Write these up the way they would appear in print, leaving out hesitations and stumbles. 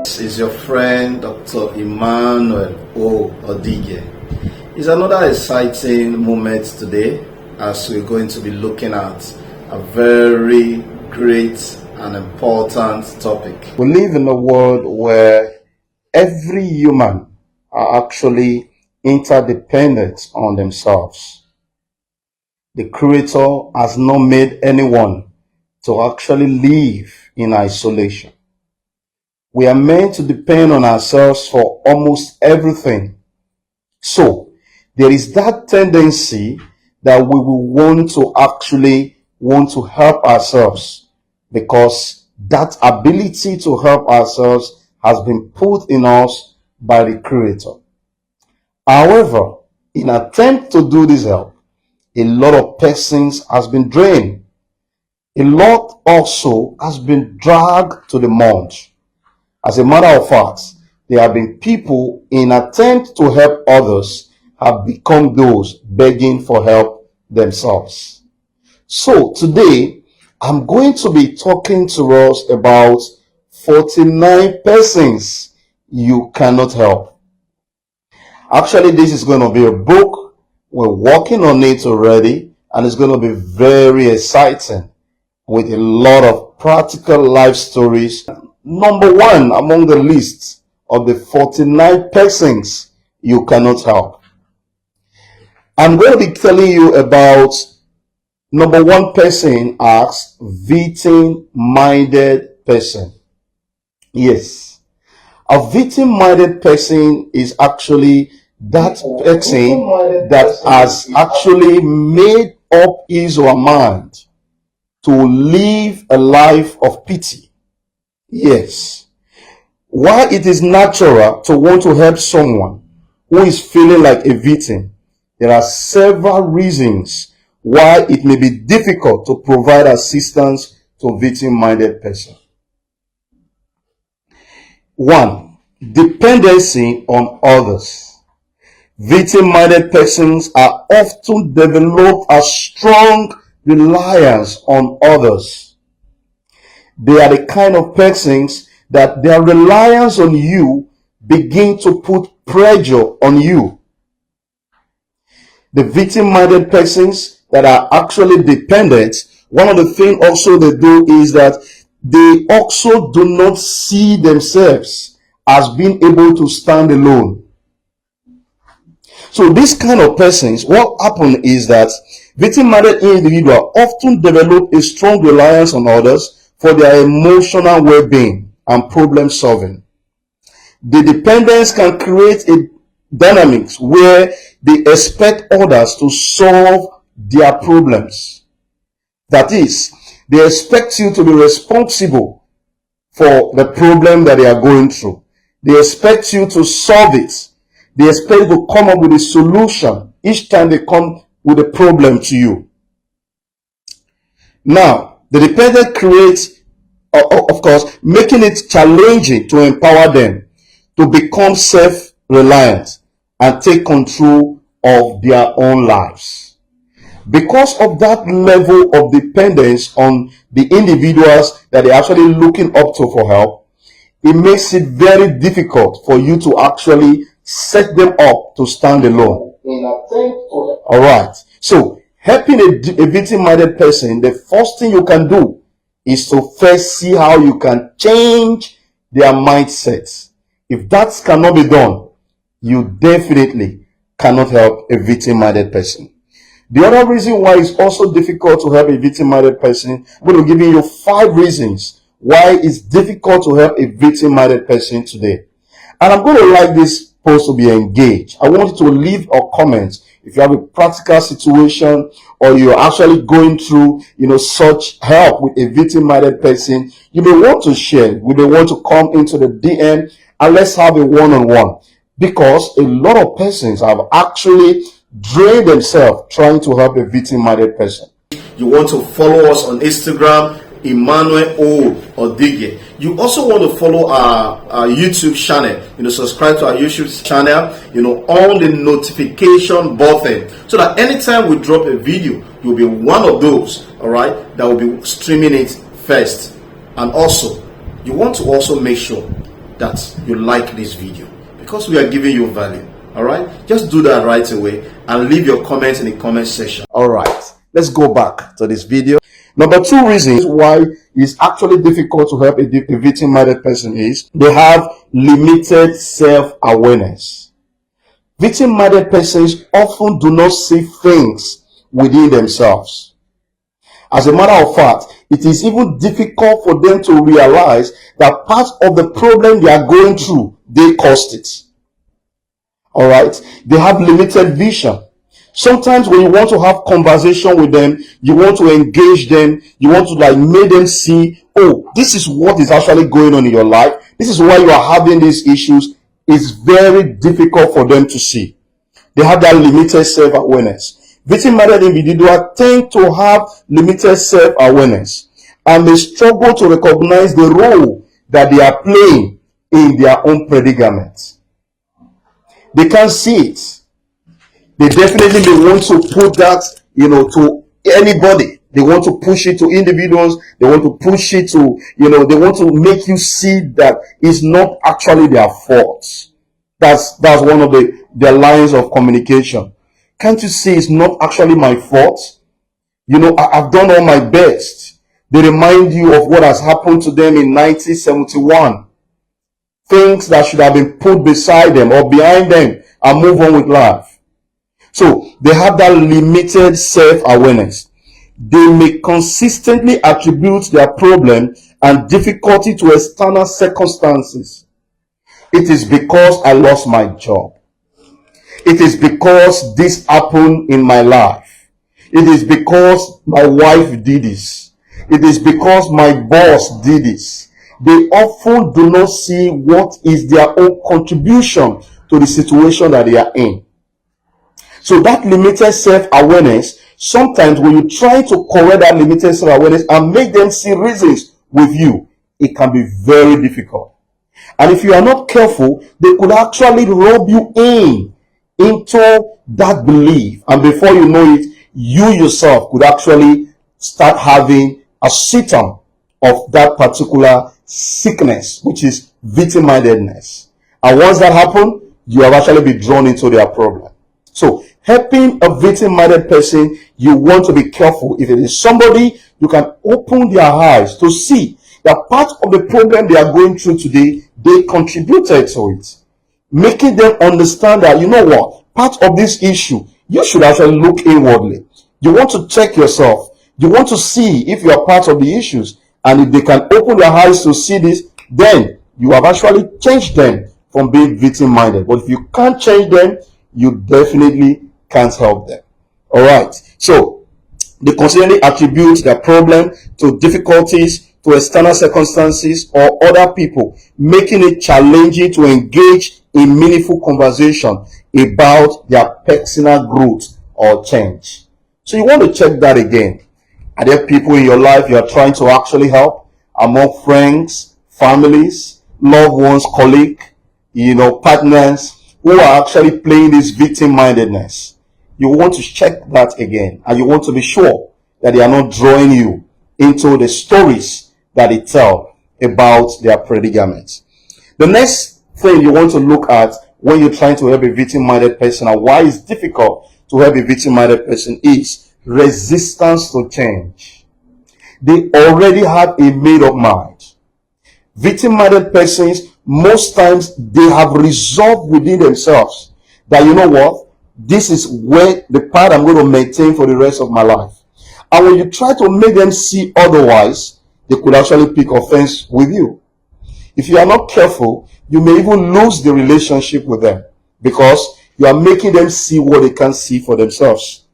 This is your friend Dr. Emmanuel O. Odige. It's another exciting moment today as we're going to be looking at a very great and important topic. We live in a world where every human are actually interdependent on themselves. The Creator has not made anyone to actually live in isolation. We are meant to depend on ourselves for almost everything. So, there is that tendency that we will want to help ourselves, because that ability to help ourselves has been put in us by the Creator. However, in attempt to do this help, a lot of persons has been drained. A lot also has been dragged to the mud. As a matter of fact, there have been people in attempt to help others have become those begging for help themselves. So today, I'm going to be talking to us about 49 persons you cannot help. Actually, this is going to be a book. We're working on it already, and it's going to be very exciting with a lot of practical life stories. Number one among the list of the 49 persons you cannot help. I'm going to be telling you about number one person as victim-minded person. Yes, a victim-minded person is actually that person that has actually made up his or her mind to live a life of pity. Yes. While it is natural to want to help someone who is feeling like a victim, there are several reasons why it may be difficult to provide assistance to a victim-minded person. 1. Dependency on others. Victim-minded persons are often develop a strong reliance on others. They are the kind of persons that their reliance on you begin to put pressure on you. The victim-minded persons that are actually dependent, one of the things also they do is that they also do not see themselves as being able to stand alone. So these kind of persons, what happens is that victim-minded individuals often develop a strong reliance on others for their emotional well-being and problem solving. The dependence can create a dynamics where they expect others to solve their problems. That is, they expect you to be responsible for the problem that they are going through. They expect you to solve it. They expect you to come up with a solution each time they come with a problem to you. Now, the dependent creates, of course, making it challenging to empower them to become self-reliant and take control of their own lives. Because of that level of dependence on the individuals that they're actually looking up to for help, it makes it very difficult for you to actually set them up to stand alone. All right. So, helping a victim-minded person, the first thing you can do is to first see how you can change their mindsets. If that cannot be done, you definitely cannot help a victim-minded person. The other reason why it's also difficult to help a victim-minded person, I'm going to give you 5 reasons why it's difficult to help a victim-minded person today. And I'm going to like this post to be engaged. I want you to leave a comment if you have a practical situation or you're actually going through, such help with a victim-minded person. You may want to share. You may want to come into the DM and let's have a one-on-one, because a lot of persons have actually drained themselves trying to help a victim-minded person. You want to follow us on Instagram, Emmanuel O. Odige. You also want to follow our YouTube channel, subscribe to our YouTube channel, on the notification button, so that anytime we drop a video, you'll be one of those, all right, that will be streaming it first. And also, you want to also make sure that you like this video, because we are giving you value. All right, just do that right away and leave your comments in the comment section. All right, let's go back to this video. Number 2 reasons why it's actually difficult to help a victim-minded person is they have limited self-awareness. Victim-minded persons often do not see things within themselves. As a matter of fact, it is even difficult for them to realize that part of the problem they are going through, they caused it. All right, they have limited vision. Sometimes when you want to have conversation with them, you want to engage them, you want to make them see, oh, this is what is actually going on in your life. This is why you are having these issues. It's very difficult for them to see. They have that limited self-awareness. Victim-minded individuals tend to have limited self-awareness, and they struggle to recognize the role that they are playing in their own predicament. They can't see it. They definitely want to put that, to anybody. They want to push it to individuals. They want to push it to, they want to make you see that it's not actually their fault. That's one of their lines of communication. Can't you see it's not actually my fault? I've done all my best. They remind you of what has happened to them in 1971. Things that should have been put beside them or behind them and move on with life. So they have that limited self-awareness. They may consistently attribute their problem and difficulty to external circumstances. It is because I lost my job. It is because this happened in my life. It is because my wife did this. It is because my boss did this. They often do not see what is their own contribution to the situation that they are in. So that limited self-awareness, sometimes when you try to correct that limited self-awareness and make them see reasons with you, it can be very difficult. And if you are not careful, they could actually rub you into that belief. And before you know it, you yourself could actually start having a symptom of that particular sickness, which is victim-mindedness. And once that happens, you have actually been drawn into their problem. So helping a victim-minded person, you want to be careful. If it is somebody, you can open their eyes to see that part of the problem they are going through today, they contributed to it. Making them understand that, part of this issue, you should actually look inwardly. You want to check yourself. You want to see if you are part of the issues. And if they can open their eyes to see this, then you have actually changed them from being victim-minded. But if you can't change them, you definitely can't help them. All right. So they constantly attribute their problem to difficulties, to external circumstances or other people, making it challenging to engage in meaningful conversation about their personal growth or change. So you want to check that again. Are there people in your life you are trying to actually help? Among friends, families, loved ones, colleagues, partners who are actually playing this victim-mindedness? You want to check that again, and you want to be sure that they are not drawing you into the stories that they tell about their predicaments. The next thing you want to look at when you're trying to help a victim-minded person and why it's difficult to help a victim-minded person is resistance to change. They already have a made-up mind. Victim-minded persons, most times, they have resolved within themselves that, this is where the path I'm going to maintain for the rest of my life. And when you try to make them see otherwise, they could actually pick offense with you. If you are not careful, you may even lose the relationship with them because you are making them see what they can't see for themselves.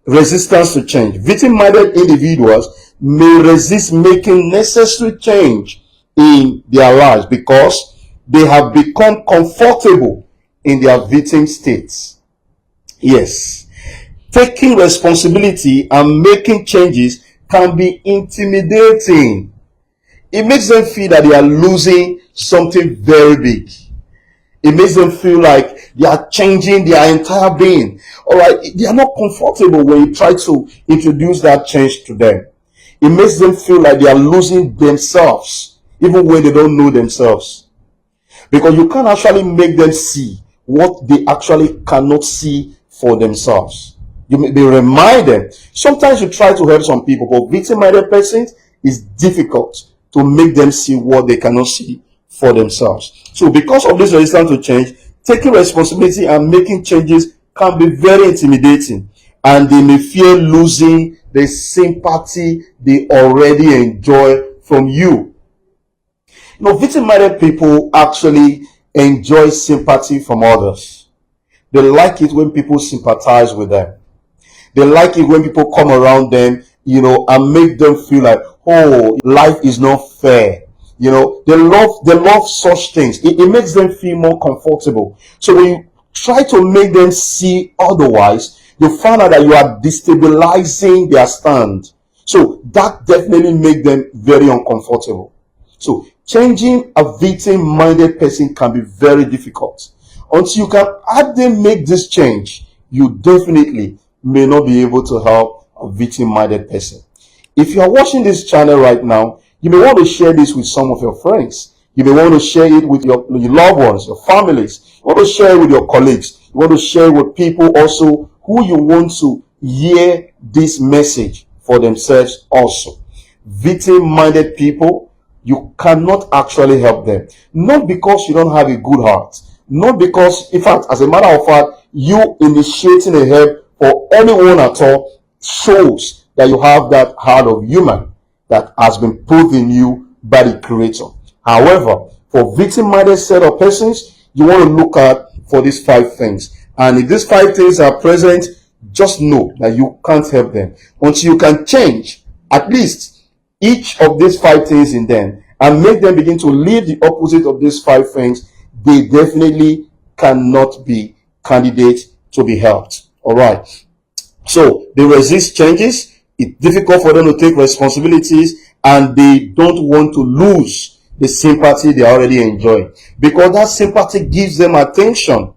Resistance to change. Victim-minded individuals may resist making necessary change in their lives because they have become comfortable in their victim states. Yes. Taking responsibility and making changes can be intimidating. It makes them feel that they are losing something very big. It makes them feel like they are changing their entire being. All right, they are not comfortable when you try to introduce that change to them. It makes them feel like they are losing themselves, even when they don't know themselves. because you can't actually make them see what they actually cannot see for themselves. You may be reminded. Sometimes you try to help some people, but victim-minded persons is difficult to make them see what they cannot see for themselves. So because of this resistance to change, taking responsibility and making changes can be very intimidating, and they may fear losing the sympathy they already enjoy from you. Victim-minded people actually enjoy sympathy from others. They like it when people sympathize with them. They like it when people come around them, and make them feel like, oh, life is not fair. They love such things. It makes them feel more comfortable. So when you try to make them see otherwise, you find out that you are destabilizing their stand. So that definitely makes them very uncomfortable. So changing a victim-minded person can be very difficult. Until you can add them make this change, you definitely may not be able to help a victim-minded person. If you are watching this channel right now, you may want to share this with some of your friends. You may want to share it with your loved ones, your families. You want to share it with your colleagues. You want to share it with people also who you want to hear this message for themselves also. Victim-minded people, you cannot actually help them. Not because you don't have a good heart. Not because, in fact, as a matter of fact, you initiating a help for anyone at all shows that you have that heart of human that has been put in you by the Creator. However, for victim-minded set of persons, you want to look at for these 5 things. And if these 5 things are present, just know that you can't help them until you can change at least each of these 5 things in them and make them begin to live the opposite of these 5 things. They definitely cannot be candidates to be helped. All right. So they resist changes. It's difficult for them to take responsibilities, and they don't want to lose the sympathy they already enjoy, because that sympathy gives them attention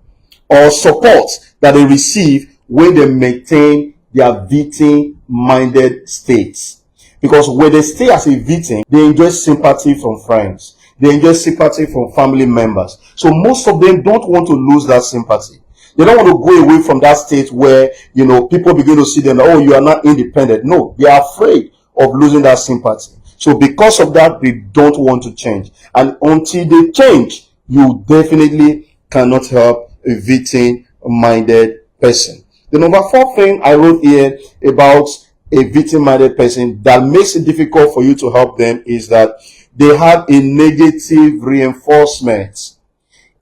or support that they receive when they maintain their victim-minded states. Because when they stay as a victim, they enjoy sympathy from friends. They enjoy sympathy from family members. So most of them don't want to lose that sympathy. They don't want to go away from that state where, people begin to see them, oh, you are not independent. No, they are afraid of losing that sympathy. So because of that, they don't want to change. And until they change, you definitely cannot help a victim-minded person. The number 4 thing I wrote here about a victim-minded person that makes it difficult for you to help them is that they have a negative reinforcement.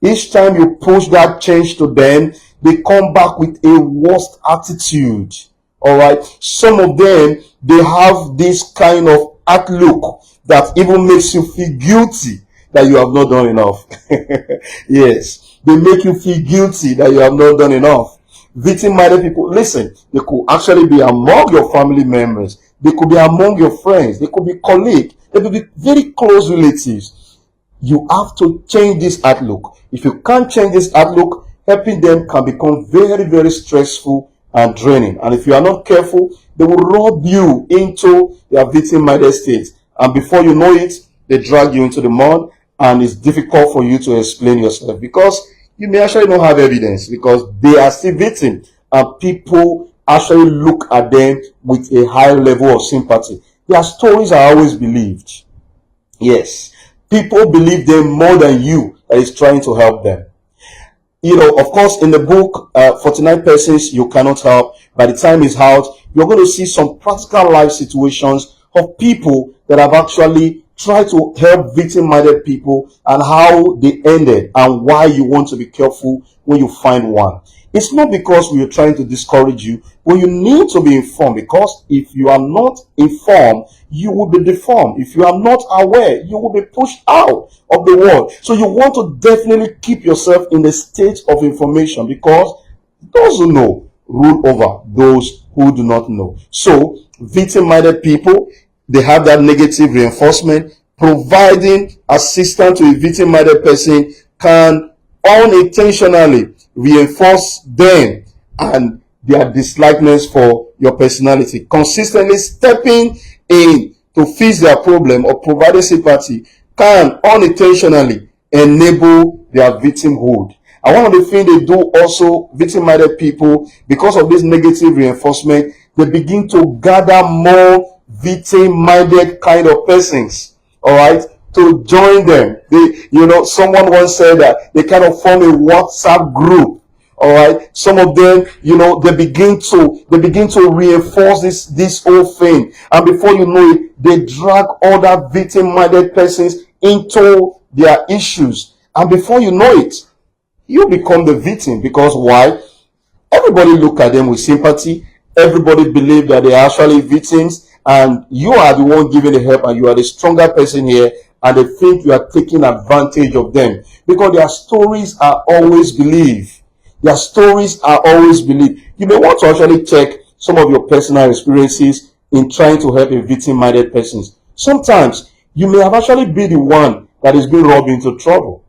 Each time you push that change to them, they come back with a worse attitude. All right. Some of them, they have this kind of outlook that even makes you feel guilty that you have not done enough. Yes. They make you feel guilty that you have not done enough. Victim-minded people, listen, they could actually be among your family members. They could be among your friends. They could be colleagues. They could be very close relatives. You have to change this outlook. If you can't change this outlook, helping them can become very, very stressful and draining. And if you are not careful, they will rob you into their victim-minded state. And before you know it, they drag you into the mud, and it's difficult for you to explain yourself because you may actually not have evidence, because they are still victims, and people actually look at them with a high level of sympathy. Their stories are always believed. Yes. People believe them more than you that is trying to help them. Of course, in the book, 49 persons you cannot help. By the time it's out, you're going to see some practical life situations of people that have actually tried to help victim-minded people and how they ended, and why you want to be careful when you find one. It's not because we are trying to discourage you, but you need to be informed, because if you are not informed, you will be deformed. If you are not aware, you will be pushed out of the world. So you want to definitely keep yourself in the state of information, because those who know rule over those who do not know. So victim-minded people, they have that negative reinforcement. Providing assistance to a victim-minded person can unintentionally reinforce them and their dislikeness for your personality. Consistently stepping in to fix their problem or providing sympathy can unintentionally enable their victimhood. And one of the things they do also, victim-minded people, because of this negative reinforcement, they begin to gather more victim-minded kind of persons, all right, to join them. Someone once said that they kind of form a WhatsApp group. All right, some of them, they begin to reinforce this whole thing, and before you know it, they drag other victim-minded persons into their issues, and before you know it, you become the victim. Because why? Everybody look at them with sympathy. Everybody believe that they are actually victims, and you are the one giving the help, and you are the stronger person here, and they think you are taking advantage of them because their stories are always believed. Their stories are always believed. You may want to actually check some of your personal experiences in trying to help a victim-minded person. Sometimes you may have actually been the one that is being robbed into trouble.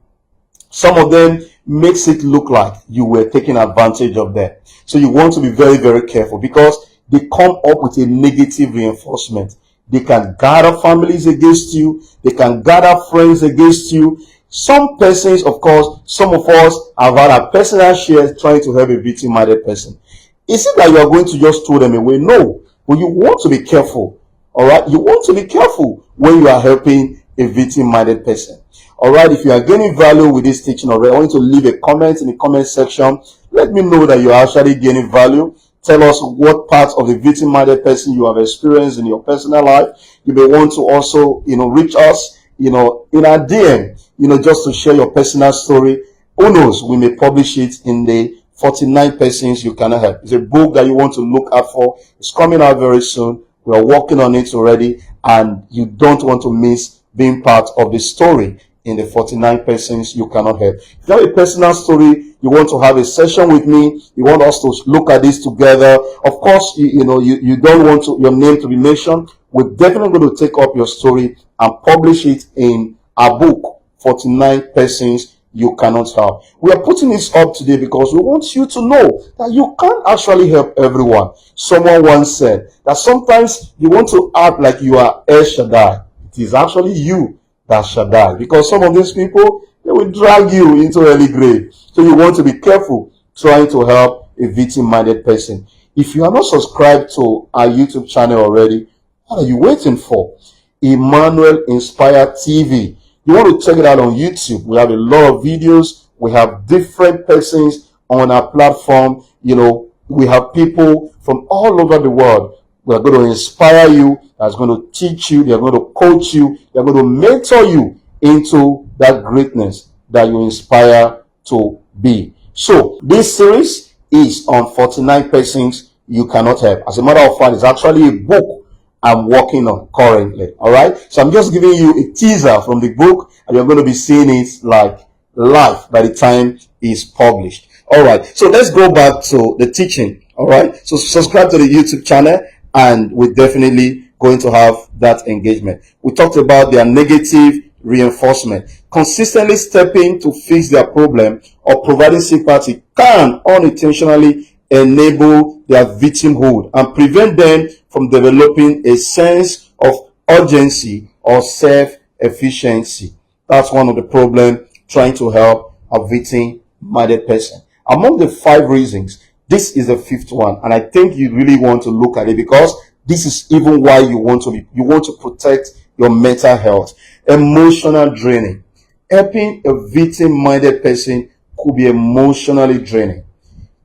Some of them makes it look like you were taking advantage of them. So you want to be very, very careful because they come up with a negative reinforcement. They can gather families against you. They can gather friends against you. Some persons, of course, some of us have had a personal share trying to help a victim-minded person. Is it that you are going to just throw them away? No. But you want to be careful. All right? You want to be careful when you are helping a victim-minded person. All right? If you are gaining value with this teaching already, I want you to leave a comment in the comment section. Let me know that you are actually gaining value. Tell us what parts of the victim-minded person you have experienced in your personal life. You may want to also, reach us, in our DM, just to share your personal story. Who knows, we may publish it in the 49 persons you cannot help. It's a book that you want to look out for. It's coming out very soon. We are working on it already, and you don't want to miss being part of the story in the 49 persons you cannot help. If you have a personal story, you want to have a session with me, you want us to look at this together. Of course, you don't want your name to be mentioned. We're definitely going to take up your story and publish it in our book, 49 persons you cannot help. We are putting this up today because we want you to know that you can't actually help everyone. Someone once said that sometimes you want to act like you are El Shaddai. It is actually you that Shaddai, because some of these people, they will drag you into early grave. So you want to be careful trying to help a victim-minded person. If you are not subscribed to our YouTube channel already, what are you waiting for? Emmanuel Inspire TV. You want to check it out on YouTube. We have a lot of videos. We have different persons on our platform. We have people from all over the world. We are going to inspire you. That's going to teach you. They are going to coach you. They are going to mentor you into that greatness that you inspire to be. So this series is on 49 persons you cannot help. As a matter of fact, it's actually a book I'm working on currently. All right. So I'm just giving you a teaser from the book, and you're going to be seeing it like live by the time it's published. All right. So let's go back to the teaching. All right. So subscribe to the YouTube channel, and we're definitely going to have that engagement. We talked about their negative reinforcement. Consistently stepping to fix their problem or providing sympathy can unintentionally enable their victimhood and prevent them from developing a sense of urgency or self-efficiency. That's one of the problems trying to help a victim-minded person. Among the 5 reasons, this is the 5th one, and I think you really want to look at it because this is even why you want to protect your mental health. Emotional draining. Helping a victim-minded person could be emotionally draining.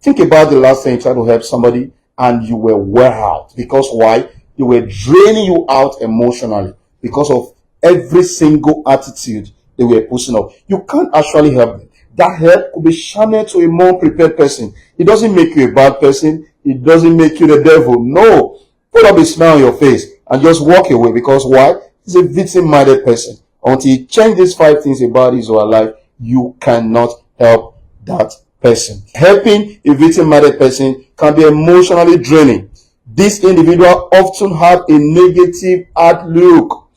Think about the last time you tried to help somebody and you were wear out. Because why? They were draining you out emotionally because of every single attitude they were pushing up. You can't actually help them. That help could be channeled to a more prepared person. It doesn't make you a bad person. It doesn't make you the devil. No. Put up a smile on your face and just walk away. Because why? He's a victim-minded person. Until you change these 5 things about his or her life, you cannot help that person. Helping a victim-minded person can be emotionally draining. This individual often have a negative outlook.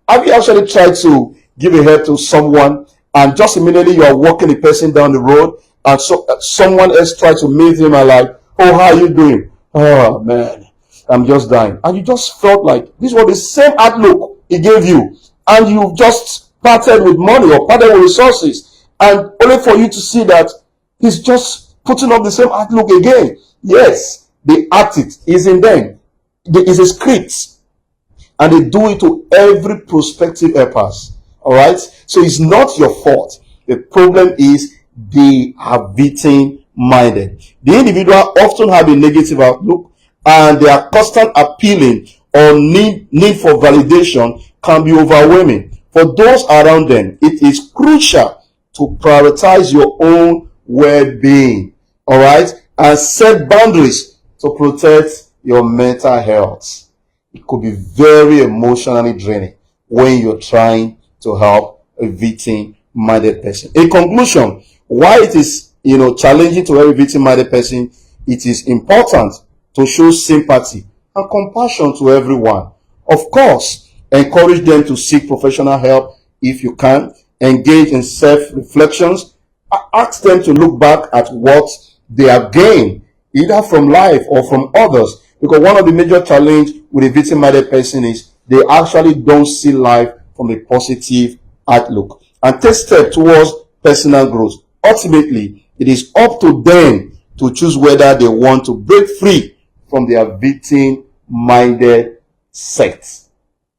Have you actually tried to give a help to someone and just immediately you are walking the person down the road and someone else tries to meet him and like, oh, how are you doing? Oh man, I'm just dying. And you just felt like this was the same outlook he gave you, and you just parted with money or parted with resources, and only for you to see that he's just putting up the same outlook again. Yes, the act it is in them. There is a script, and they do it to every prospective helpers. All right, so it's not your fault. The problem is they are victim-minded. The individual often have a negative outlook, and their constant appealing or need for validation can be overwhelming. For those around them, it is crucial to prioritize your own well-being, all right, and set boundaries to protect your mental health. It could be very emotionally draining when you're trying to help a victim-minded person. In conclusion, why it is challenging to every victim-minded person, it is important to show sympathy and compassion to everyone. Of course, encourage them to seek professional help if you can. Engage in self-reflections. Ask them to look back at what they have gained, either from life or from others. Because one of the major challenges with a victim-minded person is they actually don't see life from a positive outlook. And take steps towards personal growth. Ultimately, it is up to them to choose whether they want to break free from their victim-minded set.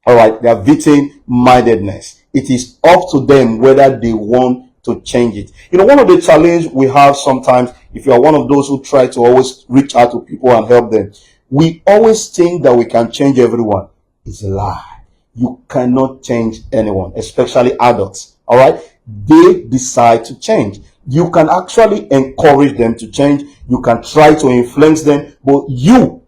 Alright, their victim-mindedness. It is up to them whether they want to change it. One of the challenges we have sometimes, if you are one of those who try to always reach out to people and help them, we always think that we can change everyone. It's a lie. You cannot change anyone, especially adults. Alright? They decide to change. You can actually encourage them to change. You can try to influence them, but you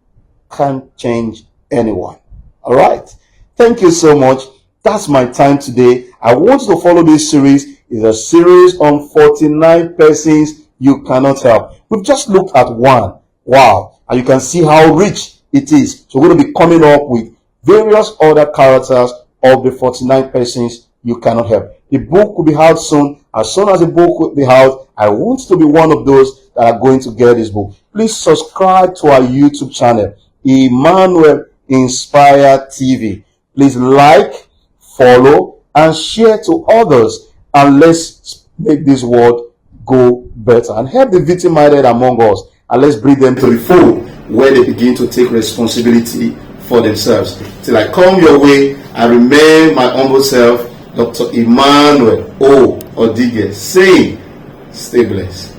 can't change anyone. Alright? Thank you so much. That's my time today. I want you to follow this series. It's a series on 49 persons you cannot help. We've just looked at one. Wow. And you can see how rich it is. So we're going to be coming up with various other characters of the 49 persons you cannot help. The book will be out soon. As soon as the book will be out, I want to be one of those that are going to get this book. Please subscribe to our YouTube channel, Emmanuel Inspire TV. Please like, follow, and share to others. And let's make this world go better. And help the victim-minded among us. And let's bring them to the fold where they begin to take responsibility for themselves. Till I come your way, I remain my humble self, Dr. Emmanuel O. Odige, saying, stay blessed.